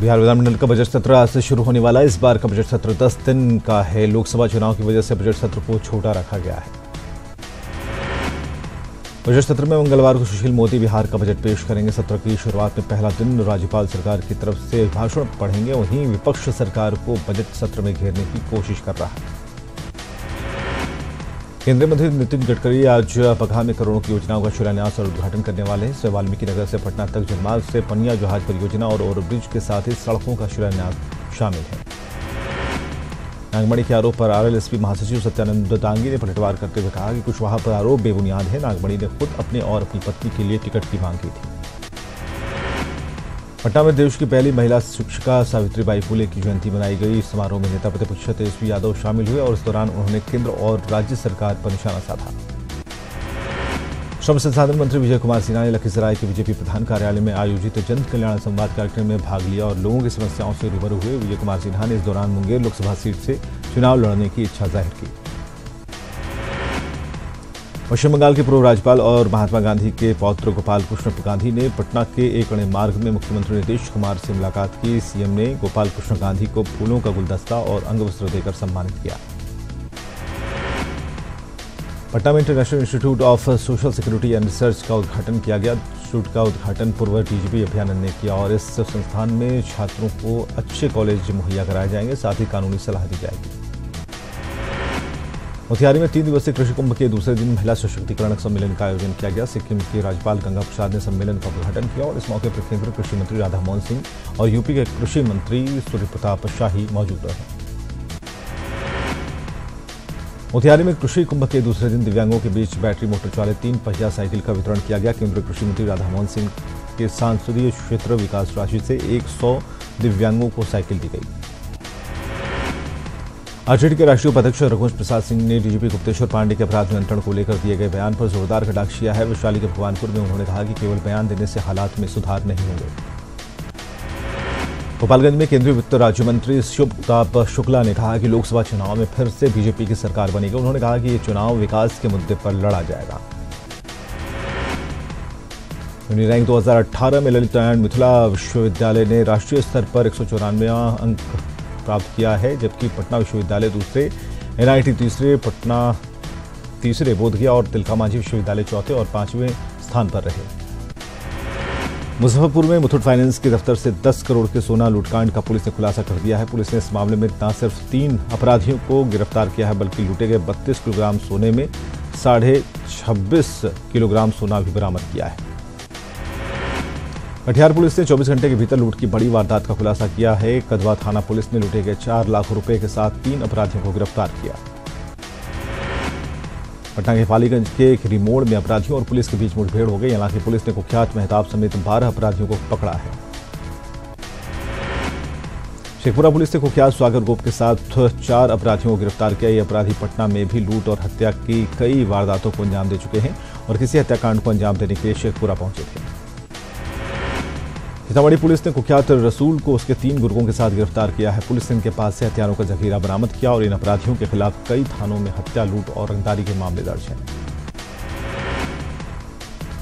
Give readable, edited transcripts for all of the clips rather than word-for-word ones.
बिहार विधानमंडल का बजट सत्र आज से शुरू होने वाला है। इस बार का बजट सत्र 10 दिन का है। लोकसभा चुनाव की वजह से बजट सत्र को छोटा रखा गया है। बजट सत्र में मंगलवार को सुशील मोदी बिहार का बजट पेश करेंगे। सत्र की शुरुआत में पहला दिन राज्यपाल सरकार की तरफ से भाषण पढ़ेंगे। वहीं विपक्ष सरकार को बजट सत्र में घेरने की कोशिश कर रहा है। केंद्रीय मंत्री नितिन गडकरी आज बगहा में करोड़ों की योजनाओं का शिलान्यास और उद्घाटन करने वाले हैं। इसमें वाल्मीकि नगर से पटना तक जलमार्ग से पनिया जहाज परियोजना और ओवरब्रिज के साथ ही सड़कों का शिलान्यास शामिल है। नागमणि के आरोप पर आरएलएसपी महासचिव सत्यानंद दांगी ने पलटवार करते हुए कहा कि कुशवाहा पर आरोप बेबुनियाद है। नागमणि ने खुद अपने और अपनी पत्नी के लिए टिकट की मांग की थी। पटना में देश की पहली महिला शिक्षिका सावित्रीबाई फुले की जयंती मनाई गई। इस समारोह में नेता प्रतिपक्ष तेजस्वी यादव शामिल हुए और इस दौरान उन्होंने केंद्र और राज्य सरकार पर निशाना साधा। श्रम संसाधन मंत्री विजय कुमार सिन्हा ने लखीसराय के बीजेपी प्रधान कार्यालय में आयोजित जन कल्याण संवाद कार्यक्रम में भाग लिया और लोगों की समस्याओं से रूबरू हुए। विजय कुमार सिन्हा ने इस दौरान मुंगेर लोकसभा सीट से चुनाव लड़ने की इच्छा जाहिर की। पश्चिम बंगाल के पूर्व राज्यपाल और महात्मा गांधी के पौत्र गोपाल कृष्ण गांधी ने पटना के एक अणे मार्ग में मुख्यमंत्री नीतीश कुमार से मुलाकात की। सीएम ने गोपाल कृष्ण गांधी को फूलों का गुलदस्ता और अंगवस्त्र देकर सम्मानित किया। पटना में international institute of social security and research का उद्घाटन किया गया। इंस्टीट्यूट का उद्घाटन पूर्व डीजीपी अभियानंद ने किया और इस संस्थान में छात्रों को अच्छे कॉलेज मुहैया कराए जाएंगे, साथ ही कानूनी सलाह दी जाएगी। मोतिहारी में 3 दिवसीय कृषि कुंभ के दूसरे दिन महिला सशक्तिकरण सम्मेलन का आयोजन किया गया। सिक्किम के राज्यपाल गंगा प्रसाद ने सम्मेलन का उद्घाटन किया और इस मौके पर केंद्रीय कृषि मंत्री राधा मोहन सिंह और यूपी के कृषि मंत्री सूर्य प्रताप शाही मौजूद रहे। मोतिहारी में कृषि कुंभ के दूसरे दिन दिव्यांगों के बीच बैटरी मोटर चालित 3 पहिया साइकिल का वितरण किया गया। केंद्रीय कृषि मंत्री राधा मोहन सिंह के सांसदीय क्षेत्र विकास राशि से 100 दिव्यांगों को साइकिल दी गई। आरजेडी के राष्ट्रीय उपाध्यक्ष रघुवंश प्रसाद सिंह ने डीजीपी गुप्तेश्वर पांडे के अपराध नियंत्रण को लेकर दिए गए बयान पर जोरदार कटाक्ष किया है। वैशाली के भगवानपुर में उन्होंने कहा कि केवल बयान देने से हालात में सुधार नहीं होंगे। गोपालगंज में केंद्रीय वित्त राज्य मंत्री शिव प्रताप शुक्ला ने कहा कि लोकसभा चुनाव में फिर से बीजेपी की सरकार बनेगी। उन्होंने कहा कि ये चुनाव विकास के मुद्दे पर लड़ा जाएगा। रैंक 2018 में ललित नारायण मिथिला विश्वविद्यालय ने राष्ट्रीय स्तर पर 194वां अंक प्राप्त किया है, जबकि पटना विश्वविद्यालय दूसरे, एनआईटी तीसरे, पटना तीसरे, बोधगया और तिलका मांझी विश्वविद्यालय चौथे और 5वें स्थान पर रहे। मुजफ्फरपुर में मुथूट फाइनेंस के दफ्तर से 10 करोड़ के सोना लूटकांड का पुलिस ने खुलासा कर दिया है। पुलिस ने इस मामले में न सिर्फ 3 अपराधियों को गिरफ्तार किया है, बल्कि लूटे गए 32 किलोग्राम सोने में 26.5 किलोग्राम सोना भी बरामद किया है। कटिहार पुलिस ने 24 घंटे के भीतर लूट की बड़ी वारदात का खुलासा किया है। कदवा थाना पुलिस ने लूटे गए 4 लाख रुपए के साथ 3 अपराधियों को गिरफ्तार किया। पटना के पालीगंज के खिरी मोड़ में अपराधियों और पुलिस के बीच मुठभेड़ हो गई। हालांकि पुलिस ने कुख्यात मेहताब समेत 12 अपराधियों को पकड़ा है। शेखपुरा पुलिस ने कुख्यात स्वागर गोप के साथ 4 अपराधियों को गिरफ्तार किया। ये अपराधी पटना में भी लूट और हत्या की कई वारदातों को अंजाम दे चुके हैं और किसी हत्याकांड को अंजाम देने के लिए शेखपुरा पहुंचे थे। सीतामढ़ी पुलिस ने कुख्यात रसूल को उसके 3 गुर्गों के साथ गिरफ्तार किया है। पुलिस ने इनके पास से हथियारों का जखीरा बरामद किया और इन अपराधियों के खिलाफ कई थानों में हत्या, लूट और रंगदारी के मामले दर्ज हैं।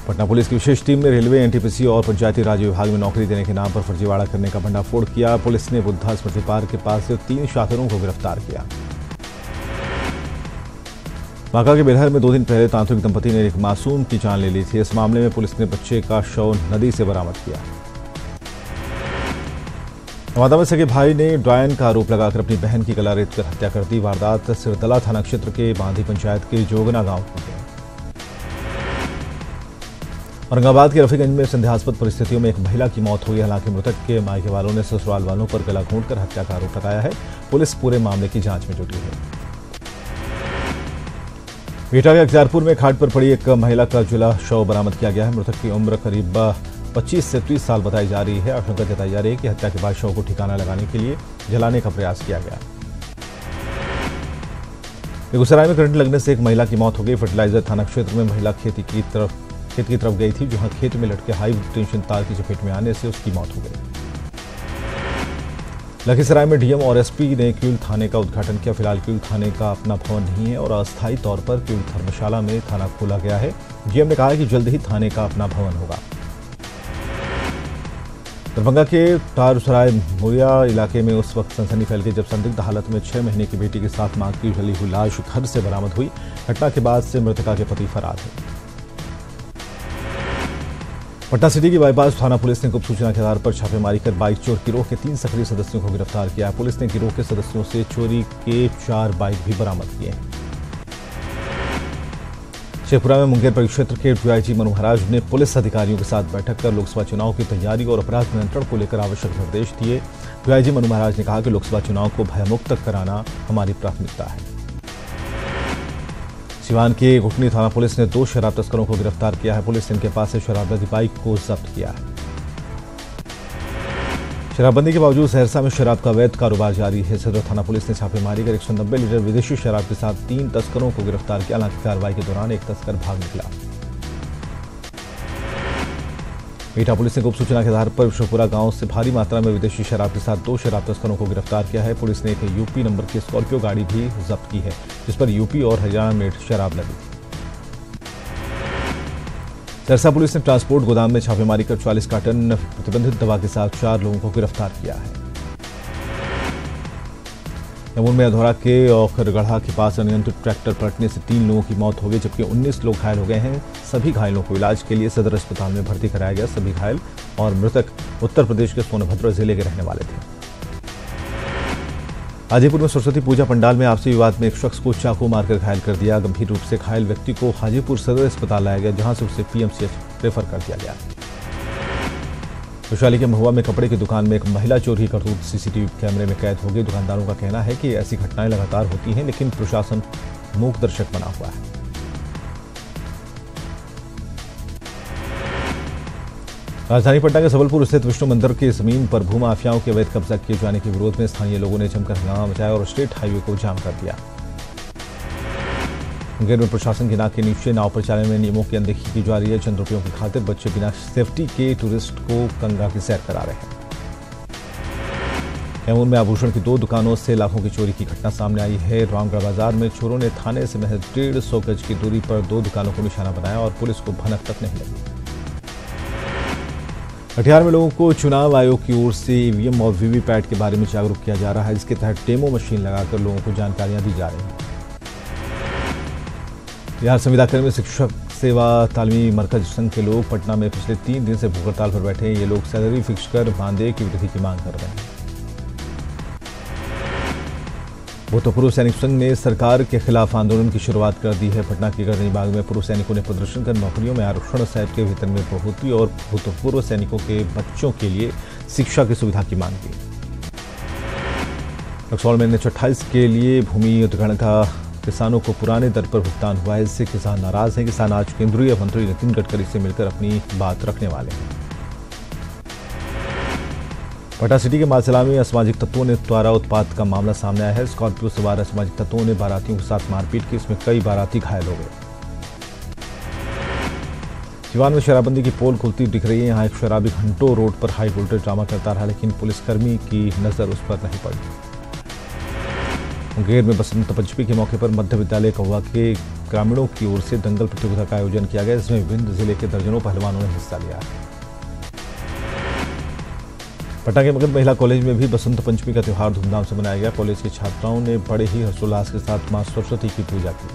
पटना पुलिस की विशेष टीम ने रेलवे, एनटीपीसी और पंचायती राज विभाग में नौकरी देने के नाम पर फर्जीवाड़ा करने का भंडाफोड़ किया। पुलिस ने बुद्धा स्मृति पार्क के पास से 3 शातिरों को गिरफ्तार किया। बांका के बेलहर में 2 दिन पहले तांत्रिक दंपति ने एक मासूम की जान ले ली थी। इस मामले में पुलिस ने बच्चे का शव नदी से बरामद किया। नवादा में सगे भाई ने डायन का आरोप लगाकर अपनी बहन की गला रेत कर हत्या कर दी। वारदात सिरदला थाना क्षेत्र के बांधी पंचायत के जोगना गांव में है। औरंगाबाद के रफीगंज में संदेहास्पद परिस्थितियों में एक महिला की मौत हुई। हालांकि मृतक के मायके वालों ने ससुराल वालों पर गला घोंटकर हत्या का आरोप लगाया है। पुलिस पूरे मामले की जांच में जुटी है। बिहटा के अख्तियारपुर में खाट पर पड़ी एक महिला का जला शव बरामद किया गया है। मृतक की उम्र करीब 25 से 30 साल बताई जा रही है। आशंका जताई जा रही है कि हत्या के बाद शव को ठिकाना लगाने के लिए जलाने का प्रयास किया गया। बेगूसराय में करंट लगने से एक महिला की मौत हो गई। फर्टिलाइजर थाना क्षेत्र में महिला खेत की तरफ गई थी, जहां खेत में लटके हाई टेंशन तार की चपेट में आने से उसकी मौत हो गई। लखीसराय में डीएम और एसपी ने क्यूल थाने का उद्घाटन किया। फिलहाल क्यूल थाने का अपना भवन नहीं है और अस्थायी तौर पर क्यूल धर्मशाला में थाना खोला गया है। डीएम ने कहा कि जल्द ही थाने का अपना भवन होगा। दरभंगा के तारसराय मोरिया इलाके में उस वक्त सनसनी फैल गई जब संदिग्ध हालत में 6 महीने की बेटी के साथ मां की जली हुई लाश घर से बरामद हुई। घटना के बाद से मृतका के पति फरार है। पटना सिटी की बाईपास थाना पुलिस ने गुप्त सूचना के आधार पर छापेमारी कर बाइक चोर गिरोह के 3 सक्रिय सदस्यों को गिरफ्तार किया है। पुलिस ने गिरोह के सदस्यों से चोरी के 4 बाइक भी बरामद किए हैं। शेखपुरा में मुंगेर परिक्षेत्र के डीआईजी मनु महाराज ने पुलिस अधिकारियों के साथ बैठक कर लोकसभा चुनाव की तैयारी और अपराध नियंत्रण को लेकर आवश्यक निर्देश दिए। डीआईजी मनु महाराज ने कहा कि लोकसभा चुनाव को भयमुक्त कराना हमारी प्राथमिकता है। सिवान के घुटनी थाना पुलिस ने 2 शराब तस्करों को गिरफ्तार किया है। पुलिस ने इनके पास से शराब लदी बाइक को जब्त किया है। शराबबंदी के बावजूद सहरसा में शराब का अवैध कारोबार जारी है। सदर थाना पुलिस ने छापेमारी कर 190 लीटर विदेशी शराब के साथ 3 तस्करों को गिरफ्तार किया। हालांकि कार्रवाई के दौरान एक तस्कर भाग निकला। मीठा पुलिस ने गुप्त सूचना के आधार पर विश्वपुरा गांव से भारी मात्रा में विदेशी शराब के साथ 2 शराब तस्करों को गिरफ्तार किया है। पुलिस ने एक यूपी नंबर की स्कॉर्पियो गाड़ी भी जब्त की है, जिस पर यूपी और हरियाणा में शराब लगी। सरसा पुलिस ने ट्रांसपोर्ट गोदाम में छापेमारी कर 44 कार्टन प्रतिबंधित दवा के साथ 4 लोगों को गिरफ्तार किया है। दमोह में अधौरा के औखरगढ़ा के पास अनियंत्रित ट्रैक्टर पलटने से 3 लोगों की मौत हो गई, जबकि 19 लोग घायल हो गए हैं। सभी घायलों को इलाज के लिए सदर अस्पताल में भर्ती कराया गया। सभी घायल और मृतक उत्तर प्रदेश के सोनभद्र जिले के रहने वाले थे। हाजीपुर में सरस्वती पूजा पंडाल में आपसी विवाद में एक शख्स को चाकू मारकर घायल कर दिया। गंभीर रूप से घायल व्यक्ति को हाजीपुर सदर अस्पताल लाया गया, जहां से उसे पीएमसीएच रेफर कर दिया गया। वैशाली के महुआ में कपड़े की दुकान में एक महिला चोर की करतूत सीसीटीवी कैमरे में कैद हो गई। दुकानदारों का कहना है कि ऐसी घटनाएं लगातार होती हैं, लेकिन प्रशासन मूक दर्शक बना हुआ है। राजधानी पटना के सबलपुर स्थित विष्णु मंदिर की जमीन पर भूमाफियाओं के अवैध कब्जा किए जाने के विरोध में स्थानीय लोगों ने जमकर हंगामा मचाया और स्टेट हाईवे को जाम कर दिया। मुंगेर में प्रशासन की नाक के नीचे नाव परिचालन में नियमों की अनदेखी की जा रही है। चंद रुपयों की खातिर बच्चे बिना सेफ्टी के टूरिस्ट को गंगा की सैर करा रहे हैं। कैमूर में आभूषण की 2 दुकानों से लाखों की चोरी की घटना सामने आई है। रामगढ़ बाजार में चोरों ने थाने से महज 150 गज की दूरी पर 2 दुकानों को निशाना बनाया और पुलिस को भनक तक नहीं लगी। कटिहार में लोगों को चुनाव आयोग की ओर से ईवीएम और वीवीपैट के बारे में जागरूक किया जा रहा है, जिसके तहत डेमो मशीन लगाकर लोगों को जानकारियां दी जा रही हैं। बिहार संविदाकर्मी शिक्षक सेवा तालीमी मरकज संघ के लोग पटना में पिछले 3 दिन से भूख हड़ताल पर बैठे हैं। ये लोग सैलरी फिक्स कर मानदेय की वृद्धि की मांग कर रहे हैं। भूतपूर्व सैनिक संघ ने सरकार के खिलाफ आंदोलन की शुरुआत कर दी है। पटना के गढ़नी बाग में पूर्व सैनिकों ने प्रदर्शन कर नौकरियों में आरक्षण, साहब के वेतन में बढ़ोतरी और भूतपूर्व सैनिकों के बच्चों के लिए शिक्षा की सुविधा की मांग की। रक्सौल में NH-28 के लिए भूमि अधिग्रहण का किसानों को पुराने दर पर भुगतान हुआ है। इससे किसान नाराज हैं। किसान आज केंद्रीय मंत्री नितिन गडकरी से मिलकर अपनी बात रखने वाले हैं। पटना सिटी के मालसला में असामाजिक तत्वों ने द्वारा उत्पात का मामला सामने आया है। स्कॉर्पियो सवार असामाजिक तत्वों ने बारातियों के साथ मारपीट की, इसमें कई बाराती घायल हो गए। सिवान में शराबबंदी की पोल खुलती दिख रही है। यहाँ एक शराबी घंटों रोड पर हाई वोल्टेज ड्रामा करता रहा, लेकिन पुलिसकर्मी की नजर उस पर नहीं पड़ी। मुंगेर में बसंत पंचमी के मौके पर मध्य विद्यालय कौवा के ग्रामीणों की ओर से दंगल प्रतियोगिता का आयोजन किया गया, जिसमें विभिन्न जिले के दर्जनों पहलवानों ने हिस्सा लिया। पटना के मगध महिला कॉलेज में भी बसंत पंचमी का त्योहार धूमधाम से मनाया गया। कॉलेज की छात्राओं ने बड़े ही हर्षोल्लास के साथ मां सरस्वती की पूजा की।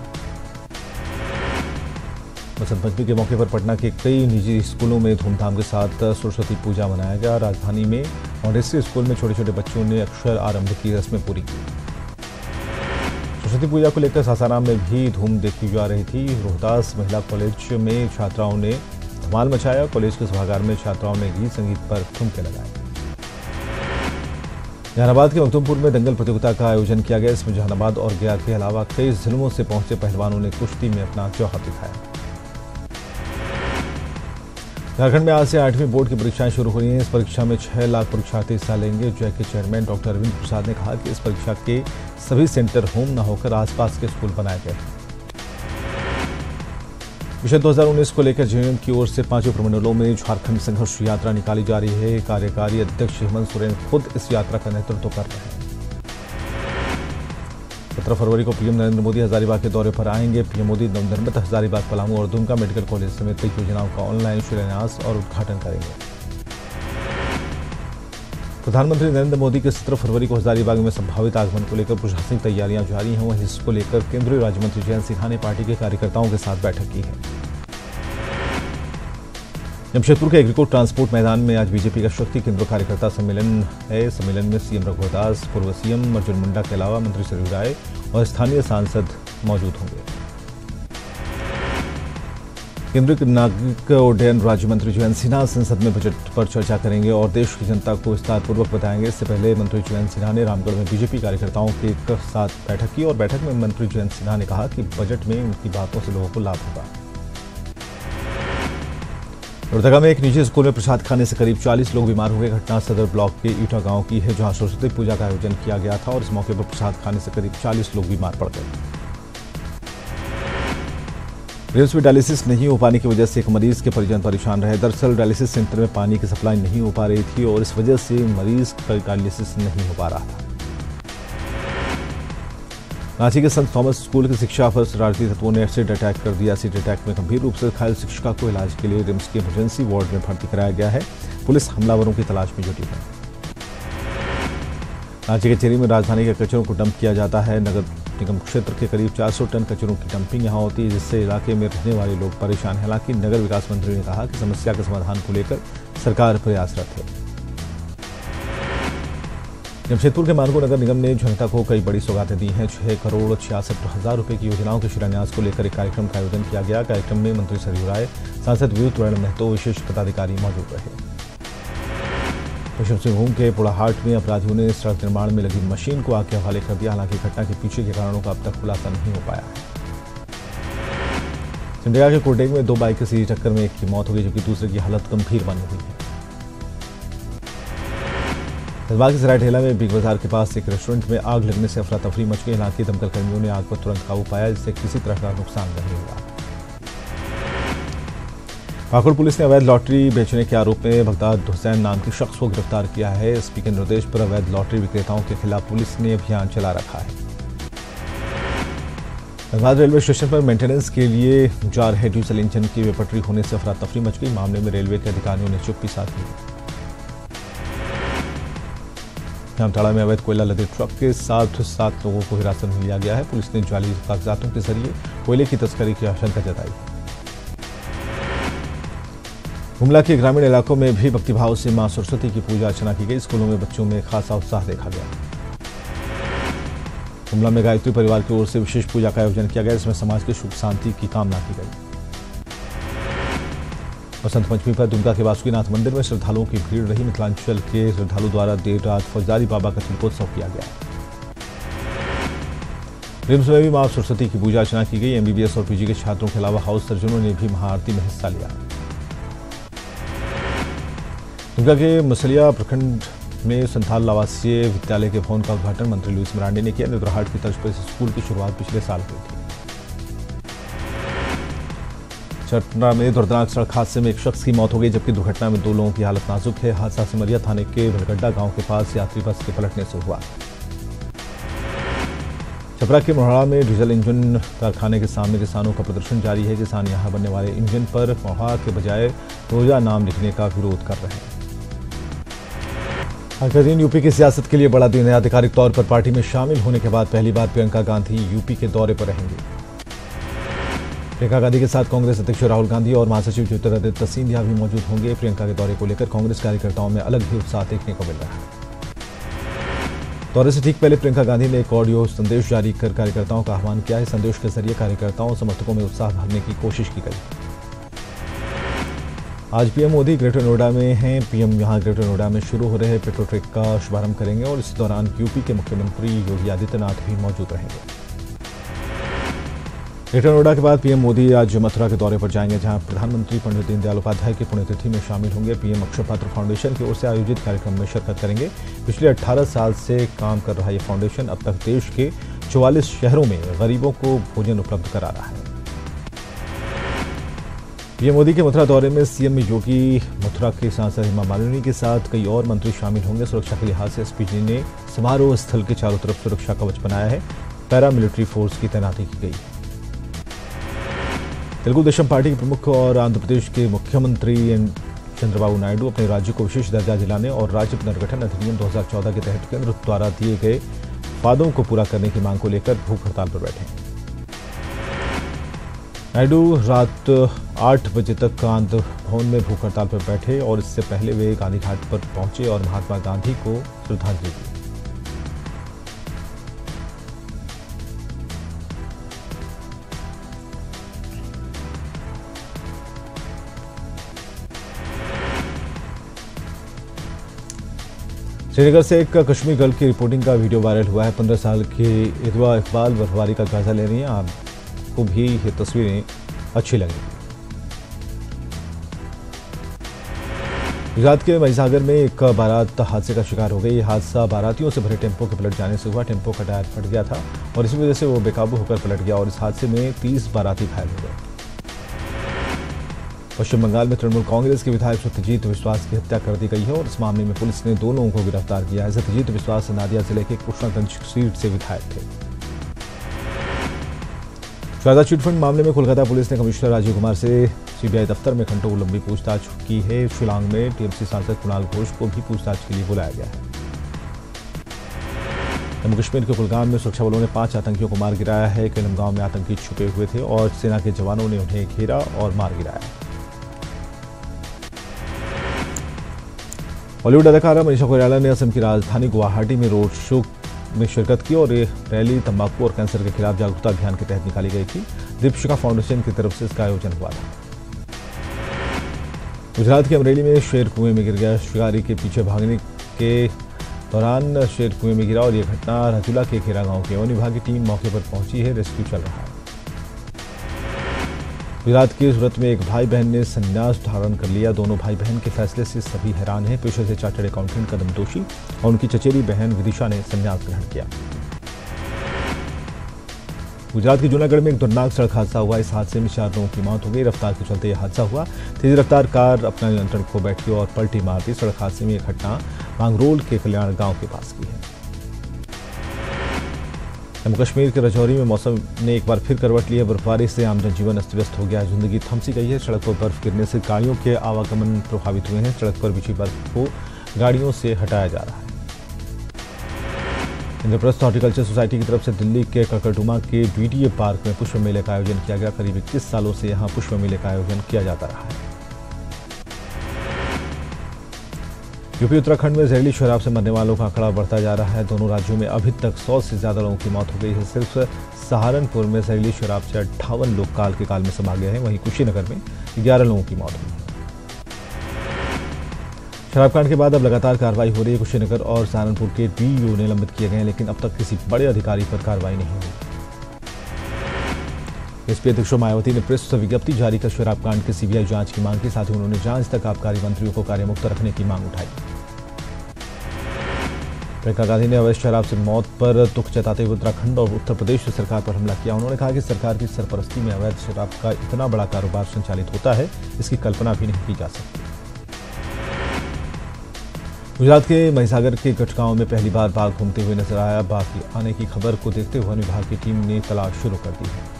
बसंत पंचमी के मौके पर पटना के कई निजी स्कूलों में धूमधाम के साथ सरस्वती पूजा मनाया गया। राजधानी में मॉन्टेसरी स्कूल में छोटे छोटे बच्चों ने अक्षर आरंभ की रस्में पूरी की। सरस्वती पूजा को लेकर सासाराम में भी धूम देखी जा रही थी। रोहतास महिला कॉलेज में छात्राओं ने धमाल मचाया। कॉलेज के सभागार में छात्राओं ने गीत संगीत पर ठुमके लगाए। जहानाबाद के मखदूमपुर में दंगल प्रतियोगिता का आयोजन किया गया। इसमें जहानाबाद और गया के अलावा कई जिलों से पहुंचे पहलवानों ने कुश्ती में अपना जौहर दिखाया। झारखंड में आज से 8वीं बोर्ड की परीक्षाएं शुरू हो रही हैं। इस परीक्षा में 6 लाख परीक्षार्थी हिस्सा लेंगे। जय के चेयरमैन डॉक्टर अरविंद प्रसाद ने कहा कि इस परीक्षा के सभी सेंटर होम न होकर आसपास के स्कूल बनाए गए हैं। विषय 2019 को लेकर जेएमएम की ओर से 5 प्रमंडलों में झारखंड संघर्ष यात्रा निकाली जा रही है। कार्यकारी अध्यक्ष हेमंत सोरेन खुद इस यात्रा का नेतृत्व कर रहे हैं। 17 फरवरी को पीएम नरेंद्र मोदी हजारीबाग के दौरे पर आएंगे। पीएम मोदी नवनिर्मित हजारीबाग, पलामू और दुमका मेडिकल कॉलेज समेत कई योजनाओं का ऑनलाइन शिलान्यास और उद्घाटन करेंगे। प्रधानमंत्री नरेंद्र मोदी के 17 फरवरी को हजारीबाग में संभावित आगमन को लेकर प्रशासनिक तैयारियां जारी हैं। वहीं इसको लेकर केंद्रीय राज्य मंत्री जयंत सिन्हा ने पार्टी के कार्यकर्ताओं के साथ बैठक की है। जमशेदपुर के एग्रीकोट ट्रांसपोर्ट मैदान में आज बीजेपी का शक्ति केंद्र कार्यकर्ता सम्मेलन है। सम्मेलन में सीएम रघुवर दास, पूर्व सीएम अर्जुन मुंडा के अलावा मंत्री सरयू राय और स्थानीय सांसद मौजूद होंगे। केंद्रीय नागरिक उड्डयन राज्य मंत्री जयंत सिन्हा संसद में बजट पर चर्चा करेंगे और देश की जनता को विस्तारपूर्वक बताएंगे। इससे पहले मंत्री जयंत सिन्हा ने रामगढ़ में बीजेपी कार्यकर्ताओं के साथ बैठक की और बैठक में मंत्री जयंत सिन्हा ने कहा कि बजट में उनकी बातों से लोगों को लाभ होगा। लोहरदगा में एक निजी स्कूल में प्रसाद खाने से करीब 40 लोग बीमार हुए। घटना सदर ब्लॉक के ईटा गांव की है, जहां सरस्वती पूजा का आयोजन किया गया था और इस मौके पर प्रसाद खाने से करीब 40 लोग बीमार पड़ गए। रिम्स में डायलिसिस नहीं हो पाने की वजह से एक मरीज के परिजन परेशान रहे। दरअसल डायलिसिस सेंटर में पानी की सप्लाई नहीं हो पा रही थी और इस वजह से मरीज का डायलिसिस नहीं हो पा रहा था। रांची के संत थॉमस स्कूल के शिक्षा पर शरारती तत्वों ने एसिड अटैक कर दिया। एसिड अटैक में गंभीर रूप से घायल शिक्षिका को इलाज के लिए रिम्स के इमरजेंसी वार्ड में भर्ती कराया गया है। पुलिस हमलावरों की तलाश में जुटी है। रांची के चेरी में राजधानी के कचरों को डंप किया जाता है। नगर निगम क्षेत्र के करीब 400 टन कचरों की डंपिंग यहां होती है, जिससे इलाके में रहने वाले लोग परेशान हैं। हालांकि नगर विकास मंत्री ने कहा कि समस्या के समाधान को लेकर सरकार प्रयासरत है। जमशेदपुर के मानगो नगर निगम ने जनता को कई बड़ी सौगातें दी हैं। 6 करोड़ 66,000 रुपए की योजनाओं के शिलान्यास को लेकर एक कार्यक्रम का आयोजन किया गया। कार्यक्रम में मंत्री सरयू राय, सांसद विद्युत महतो, विशेष पदाधिकारी मौजूद रहे। पश्चिम सिंहभूम के पुड़ाहाट में अपराधियों ने सड़क निर्माण में लगी मशीन को आग के हवाले कर दिया। हालांकि घटना के पीछे के कारणों का अब तक खुलासा नहीं हो पाया है। सिमडेगा के कोटेग में 2 बाइक की सीधी टक्कर में एक की मौत हो गई, जबकि दूसरे की हालत गंभीर बनी हुई है। हल्द्वानी के सराय ढेला में बिग बाजार के पास एक रेस्टोरेंट में आग लगने से अफरा तफरी मच गई। हालांकि दमकल कर्मियों ने आग पर तुरंत काबू पाया, जिससे किसी तरह का नुकसान नहीं हुआ। पाकुड़ पुलिस ने अवैध लॉटरी बेचने के आरोप में बगदाद हुसैन नाम के शख्स को गिरफ्तार किया है। एसपी के निर्देश पर अवैध लॉटरी विक्रेताओं के खिलाफ पुलिस ने अभियान चला रखा है। धनबाद रेलवे स्टेशन पर मेंटेनेंस के लिए जा रहे डीजल इंजन की बेपटरी होने से अफरा तफरी मच गई। मामले में रेलवे के अधिकारियों ने चुप्पी साधी। जामताड़ा में अवैध कोयला लदे ट्रक के साथ 7 लोगों को हिरासत में लिया गया है। पुलिस ने जाली कागजातों के जरिए कोयले की तस्करी की आशंका जताई। गुमला के ग्रामीण इलाकों में भी भक्तिभाव से मां सरस्वती की पूजा अर्चना की गई। स्कूलों में बच्चों में खासा उत्साह देखा गया। गुमला में गायत्री परिवार की ओर से विशेष पूजा का आयोजन किया गया, जिसमें समाज की सुख शांति की कामना की गई। बसंत पंचमी पर दुमका के वासुकीनाथ मंदिर में श्रद्धालुओं की भीड़ रही। मिथिलांचल के श्रद्धालु द्वारा देर रात फौजदारी बाबा का तिलकोत्सव किया गया। रिम्स में भी मां सरस्वती की पूजा अर्चना की गई। एमबीबीएस और पीजी के छात्रों के अलावा हाउस सर्जनों ने भी महाआरती में हिस्सा लिया। दुमका के मसलिया प्रखंड में संथाल आवासीय विद्यालय के भवन का उद्घाटन मंत्री लुइस मरांडी ने किया। नेतरहाट की तर्ज पर इस स्कूल की शुरुआत पिछले साल हुई थी। चतरा में दर्दनाक सड़क हादसे में एक शख्स की मौत हो गई, जबकि दुर्घटना में 2 लोगों की हालत नाजुक है। हादसा सिमरिया थाने के भरगड्डा गांव के पास यात्री बस के पलटने से हुआ। छपरा के मोहाड़ा में डीजल इंजन कारखाने के सामने किसानों का प्रदर्शन जारी है। किसान यहां बनने वाले इंजन पर मोहा के बजाय रोजा नाम लिखने का विरोध कर रहे हैं। आज का दिन यूपी की सियासत के लिए बड़ा दिन है। आधिकारिक तौर पर पार्टी में शामिल होने के बाद पहली बार प्रियंका गांधी यूपी के दौरे पर रहेंगी। प्रियंका गांधी के साथ कांग्रेस अध्यक्ष राहुल गांधी और महासचिव ज्योतिरादित्य सिंधिया भी मौजूद होंगे। प्रियंका के दौरे को लेकर कांग्रेस कार्यकर्ताओं में अलग ही उत्साह देखने को मिल रहा है। दौरे से ठीक पहले प्रियंका गांधी ने एक ऑडियो संदेश जारी कर कार्यकर्ताओं का आह्वान किया है। संदेश के जरिए कार्यकर्ताओं और समर्थकों में उत्साह भरने की कोशिश की गई। आज पीएम मोदी ग्रेटर नोएडा में हैं। पीएम यहां ग्रेटर नोएडा में शुरू हो रहे पेट्रो ट्रैक का शुभारंभ करेंगे और इस दौरान यूपी के मुख्यमंत्री योगी आदित्यनाथ भी मौजूद रहेंगे। ग्रेटर नोएडा के बाद पीएम मोदी आज मथुरा के दौरे पर जाएंगे, जहां प्रधानमंत्री पंडित दीनदयाल उपाध्याय की पुण्यतिथि में शामिल होंगे। पीएम अक्षय पात्र फाउंडेशन की ओर से आयोजित कार्यक्रम में शिरकत करेंगे। पिछले 18 साल से काम कर रहा यह फाउंडेशन अब तक देश के 44 शहरों में गरीबों को भोजन उपलब्ध करा रहा है। पीएम मोदी के मथुरा दौरे में सीएम योगी, मथुरा के सांसद हेमा मालिनी के साथ कई और मंत्री शामिल होंगे। सुरक्षा के लिहाज से एसपीजी ने समारोह स्थल के चारों तरफ सुरक्षा कवच बनाया है। पैरामिलिट्री फोर्स की तैनाती की गई है। तेलुगु देशम पार्टी के प्रमुख और आंध्र प्रदेश के मुख्यमंत्री चंद्रबाबू नायडू अपने राज्य को विशेष दर्जा दिलाने और राज्य पुनर्गठन अधिनियम 2014 के तहत केंद्र द्वारा दिए गए वादों को पूरा करने की मांग को लेकर भूख हड़ताल पर बैठे। नायडू रात 8 बजे तक आनंद भवन में भूख हड़ताल पर बैठे और इससे पहले वे गांधी घाट पर पहुंचे और महात्मा गांधी को श्रद्धांजलि दी। श्रीनगर से एक कश्मीरी गर्ल की रिपोर्टिंग का वीडियो वायरल हुआ है। 15 साल की इतवा इकबाल बर्फबारी का जायजा ले रही हैं। आपको भी ये तस्वीरें अच्छी लगेंगी। गुजरात के महिसागर में एक बारात हादसे का शिकार हो गई। हादसा बारातियों से भरे टेम्पो के पलट जाने से हुआ। टेम्पो का टायर फट गया था और इसी वजह से वो बेकाबू होकर पलट गया और इस हादसे में 30 बाराती घायल हो गए। पश्चिम बंगाल में तृणमूल कांग्रेस के विधायक सत्यजीत विश्वास की हत्या कर दी गई है और इस मामले में पुलिस ने 2 लोगों को गिरफ्तार किया है। सत्यजीत विश्वास नादिया जिले के कृष्णागंज सीट से विधायक थे। शारदा चिटफंड मामले में कोलकाता पुलिस ने कमिश्नर राजीव कुमार से सीबीआई दफ्तर में घंटों लंबी पूछताछ की है। शिलांग में टीएमसी सांसद कुणाल घोष को भी पूछताछ के लिए बुलाया गया है। जम्मू कश्मीर के कुलगाम में सुरक्षा बलों ने 5 आतंकियों को मार गिराया है। केलमगांव में आतंकी छुपे हुए थे और सेना के जवानों ने उन्हें घेरा और मार गिराया। बॉलीवुड अदाकारा मनीषा कोइराला ने असम की राजधानी गुवाहाटी में रोड शो में शिरकत की और ये रैली तंबाकू और कैंसर के खिलाफ जागरूकता अभियान के तहत निकाली गई थी। दीपशिखा फाउंडेशन की तरफ से इसका आयोजन हुआ था। गुजरात के अमरेली में शेर कुएं में गिर गया। शिकारी के पीछे भागने के दौरान शेर कुएं में गिरा और यह घटना रजुला के खेरा गांव की। वन विभाग की टीम मौके पर पहुंची है। रेस्क्यू चल रहा है। गुजरात के सूरत में एक भाई बहन ने संन्यास धारण कर लिया। दोनों भाई बहन के फैसले से सभी हैरान हैं। पेशे से चार्टर्ड अकाउंटेंट कदम दोषी और उनकी चचेरी बहन विदिशा ने संन्यास ग्रहण किया। गुजरात के जूनागढ़ में एक दर्दनाक सड़क हादसा हुआ। इस हादसे में 4 लोगों की मौत हो गई। रफ्तार के चलते यह हादसा हुआ। तेज रफ्तार कार अपना नियंत्रण खो बैठी और पलटी मार दी। सड़क हादसे में यह घटना मांगरोल के कल्याण गांव के पास की है। जम्मू कश्मीर के राजौरी में मौसम ने एक बार फिर करवट ली है। बर्फबारी से आम जनजीवन अस्त व्यस्त हो गया है। जिंदगी थम सी गई है। सड़क पर बर्फ गिरने से गाड़ियों के आवागमन प्रभावित हुए हैं। सड़क पर बिछी बर्फ को गाड़ियों से हटाया जा रहा है। इंद्रप्रस्थ हॉर्टिकल्चर सोसाइटी की तरफ से दिल्ली के ककड़डुमा के बीडीए पार्क में पुष्प मेले का आयोजन किया गया। करीब 21 सालों से यहाँ पुष्प मेले का आयोजन किया जाता रहा है। यूपी उत्तराखंड में जहरीली शराब से मरने वालों का आंकड़ा बढ़ता जा रहा है। दोनों राज्यों में अभी तक 100 से ज्यादा लोगों की मौत हो गई है। सिर्फ सहारनपुर में जहरीली शराब से 58 लोग काल के काल में समा गए हैं। वहीं कुशीनगर में 11 लोगों की मौत हुई है। शराबकांड के बाद अब लगातार कार्रवाई हो रही है। कुशीनगर और सहारनपुर के डीईओ निलंबित किए गए हैं, लेकिन अब तक किसी बड़े अधिकारी पर कार्रवाई नहीं हुई। एसपी अध्यक्ष मायावती ने प्रेस विज्ञप्ति जारी कर शराबकांड की सीबीआई जांच की मांग की। साथ ही उन्होंने जांच तक आबकारी मंत्रियों को कार्यमुक्त रखने की मांग उठाई। प्रियंका गांधी ने अवैध शराब से मौत पर दुख जताते हुए उत्तराखंड और उत्तर प्रदेश सरकार पर हमला किया। उन्होंने कहा कि सरकार की सरपरस्ती में अवैध शराब का इतना बड़ा कारोबार संचालित होता है, इसकी कल्पना भी नहीं की जा सकती। गुजरात के महिसागर के गटगांव में पहली बार बाघ घूमते हुए नजर आया। बाघ की आने की खबर को देखते हुए वन विभाग की टीम ने तलाश शुरू कर दी है।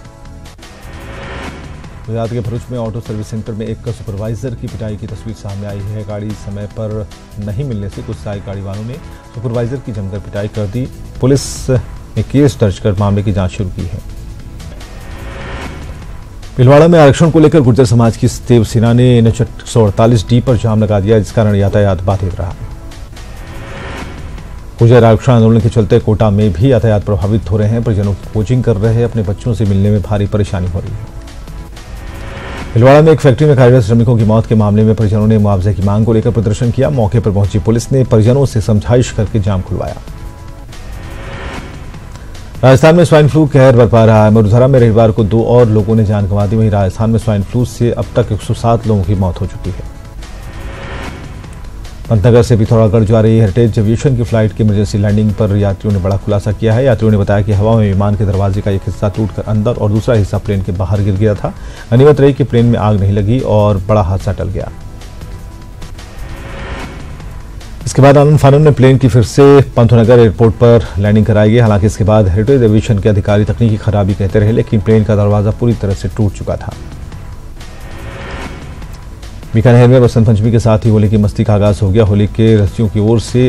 गुजरात के भरूच में ऑटो सर्विस सेंटर में एक सुपरवाइजर की पिटाई की तस्वीर सामने आई है। गाड़ी समय पर नहीं मिलने से गुस्साए गाड़ी वालों ने सुपरवाइजर की जमकर पिटाई कर दी। पुलिस ने केस दर्ज कर मामले की जांच शुरू की है। भीलवाड़ा में आरक्षण को लेकर गुर्जर समाज की देव सेना ने NH 148D पर जाम लगा दिया, जिस कारण यातायात बाधित रहा। गुर्जर आरक्षण आंदोलन के चलते कोटा में भी यातायात प्रभावित हो रहे हैं। परिजनों की कोचिंग कर रहे हैं। अपने बच्चों से मिलने में भारी परेशानी हो रही है। भीलवाड़ा में एक फैक्ट्री में कार्यरत श्रमिकों की मौत के मामले में परिजनों ने मुआवजे की मांग को लेकर प्रदर्शन किया। मौके पर पहुंची पुलिस ने परिजनों से समझाइश करके जाम खुलवाया। राजस्थान में स्वाइन फ्लू कहर बरपा रहा है। मरुधरा में रविवार को 2 और लोगों ने जान गंवा दी। वहीं राजस्थान में स्वाइन फ्लू से अब तक 107 लोगों की मौत हो चुकी है। पंतनगर से पिथौरागढ़ जा रही हेरिटेज एविएशन की फ्लाइट की इमरजेंसी लैंडिंग पर यात्रियों ने बड़ा खुलासा किया है। यात्रियों ने बताया कि हवा में विमान के दरवाजे का एक हिस्सा टूटकर अंदर और दूसरा हिस्सा प्लेन के बाहर गिर गया था। गनीमत रही कि प्लेन में आग नहीं लगी और बड़ा हादसा टल गया। इसके बाद आनंद फानन ने प्लेन की फिर से पंतनगर एयरपोर्ट पर लैंडिंग कराई गई। हालांकि इसके बाद हेरिटेज एविएशन के अधिकारी तकनीकी खराबी कहते रहे, लेकिन प्लेन का दरवाजा पूरी तरह से टूट चुका था। बीकानेर में बसंत पंचमी के साथ ही होली की मस्ती का आगाज हो गया। होली के रसियों की ओर से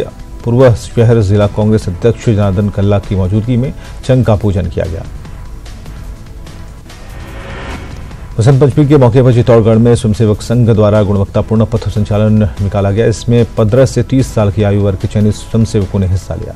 पूर्व शहर जिला कांग्रेस अध्यक्ष जनार्दन कल्ला की मौजूदगी में चंग का पूजन किया गया। बसंत पंचमी के मौके पर चित्तौड़गढ़ में स्वयंसेवक संघ द्वारा गुणवत्तापूर्ण पथ संचालन निकाला गया। इसमें 15 से 30 साल की आयु वर्ग के चयनित स्वयंसेवकों ने हिस्सा लिया।